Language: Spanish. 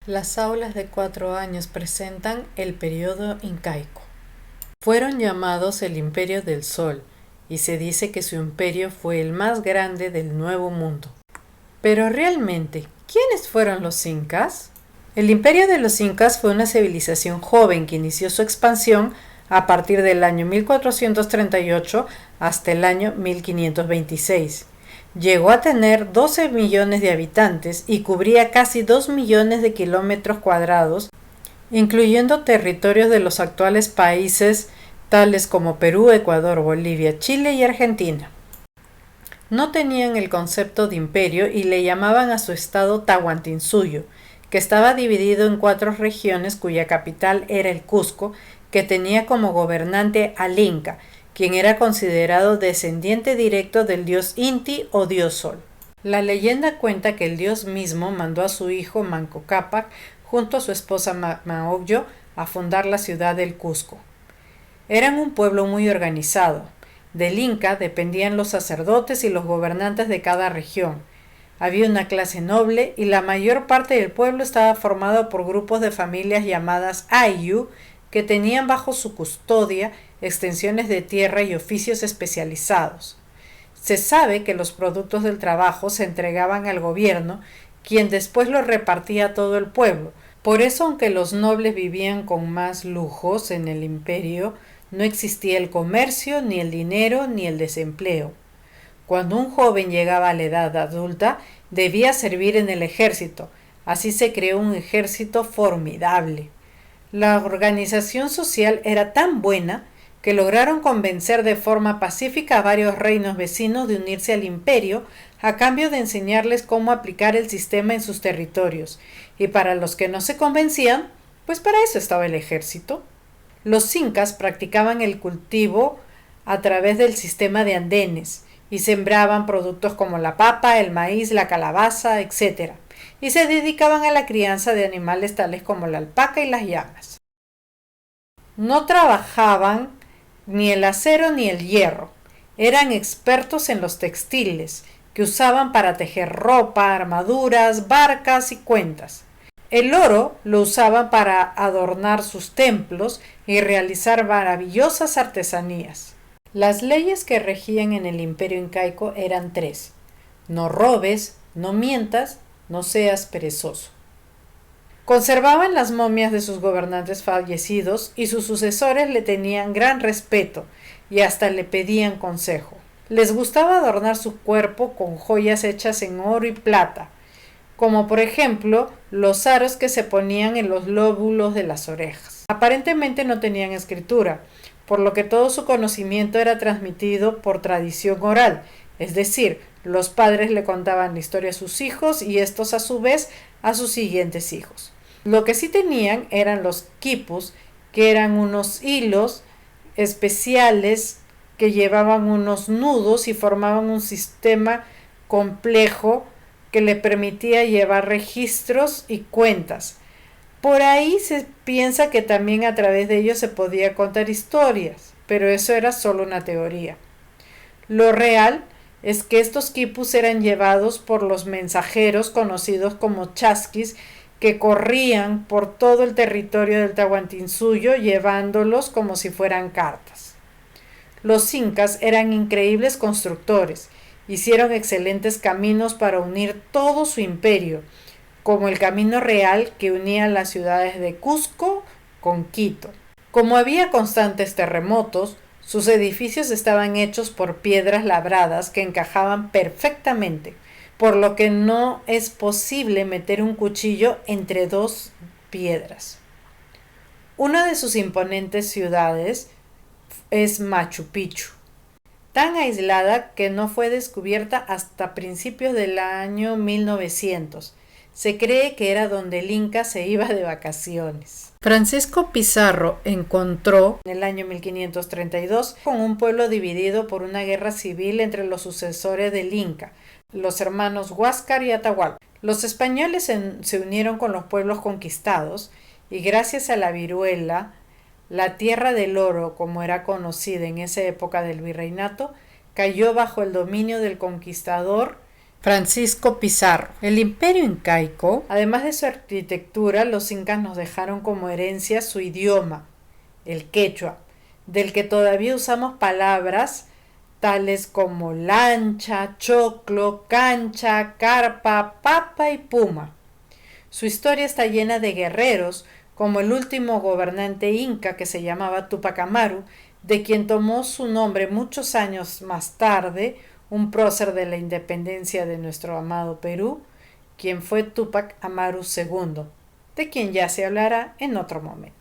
Las aulas de 4 años presentan el periodo incaico. Fueron llamados el Imperio del Sol, y se dice que su imperio fue el más grande del Nuevo Mundo. Pero realmente, ¿quiénes fueron los incas? El imperio de los incas fue una civilización joven que inició su expansión a partir del año 1438 hasta el año 1526. Llegó a tener 12 millones de habitantes y cubría casi 2 millones de kilómetros cuadrados, incluyendo territorios de los actuales países tales como Perú, Ecuador, Bolivia, Chile y Argentina. No tenían el concepto de imperio y le llamaban a su estado Tahuantinsuyo, que estaba dividido en 4 regiones cuya capital era el Cusco, que tenía como gobernante al Inca, quien era considerado descendiente directo del dios Inti o dios Sol. La leyenda cuenta que el dios mismo mandó a su hijo Manco Cápac junto a su esposa Maogyo a fundar la ciudad del Cusco. Eran un pueblo muy organizado. Del Inca dependían los sacerdotes y los gobernantes de cada región. Había una clase noble y la mayor parte del pueblo estaba formado por grupos de familias llamadas Ayllu, que tenían bajo su custodia extensiones de tierra y oficios especializados. Se sabe que los productos del trabajo se entregaban al gobierno, quien después los repartía a todo el pueblo. Por eso, aunque los nobles vivían con más lujos en el imperio, no existía el comercio, ni el dinero, ni el desempleo. Cuando un joven llegaba a la edad adulta, debía servir en el ejército. Así se creó un ejército formidable. La organización social era tan buena que lograron convencer de forma pacífica a varios reinos vecinos de unirse al imperio a cambio de enseñarles cómo aplicar el sistema en sus territorios. Y para los que no se convencían, pues para eso estaba el ejército. Los incas practicaban el cultivo a través del sistema de andenes y sembraban productos como la papa, el maíz, la calabaza, etc. Y se dedicaban a la crianza de animales tales como la alpaca y las llamas. No trabajaban ni el acero ni el hierro. Eran expertos en los textiles, que usaban para tejer ropa, armaduras, barcas y cuentas. El oro lo usaban para adornar sus templos y realizar maravillosas artesanías. Las leyes que regían en el imperio incaico eran 3: no robes, no mientas, no seas perezoso. Conservaban las momias de sus gobernantes fallecidos y sus sucesores le tenían gran respeto y hasta le pedían consejo. Les gustaba adornar su cuerpo con joyas hechas en oro y plata, como por ejemplo los aros que se ponían en los lóbulos de las orejas. Aparentemente no tenían escritura, por lo que todo su conocimiento era transmitido por tradición oral, es decir, los padres le contaban la historia a sus hijos y estos a su vez a sus siguientes hijos. Lo que sí tenían eran los quipus, que eran unos hilos especiales que llevaban unos nudos y formaban un sistema complejo que le permitía llevar registros y cuentas. Por ahí se piensa que también a través de ellos se podía contar historias, pero eso era solo una teoría. Lo real es que estos quipus eran llevados por los mensajeros conocidos como chasquis, que corrían por todo el territorio del Tahuantinsuyo llevándolos como si fueran cartas. Los incas eran increíbles constructores, hicieron excelentes caminos para unir todo su imperio, como el camino real que unía las ciudades de Cusco con Quito. Como había constantes terremotos, sus edificios estaban hechos por piedras labradas que encajaban perfectamente, por lo que no es posible meter un cuchillo entre 2 piedras. Una de sus imponentes ciudades es Machu Picchu, tan aislada que no fue descubierta hasta principios del año 1900. Se cree que era donde el Inca se iba de vacaciones. Francisco Pizarro encontró en el año 1532 con un pueblo dividido por una guerra civil entre los sucesores del Inca, los hermanos Huáscar y Atahualpa. Los españoles se unieron con los pueblos conquistados y gracias a la viruela, la Tierra del Oro, como era conocida en esa época del virreinato, cayó bajo el dominio del conquistador Francisco Pizarro. El imperio incaico, además de su arquitectura, los incas nos dejaron como herencia su idioma, el quechua, del que todavía usamos palabras tales como lancha, choclo, cancha, carpa, papa y puma. Su historia está llena de guerreros, como el último gobernante inca que se llamaba Tupac Amaru, de quien tomó su nombre muchos años más tarde un prócer de la independencia de nuestro amado Perú, quien fue Tupac Amaru II, de quien ya se hablará en otro momento.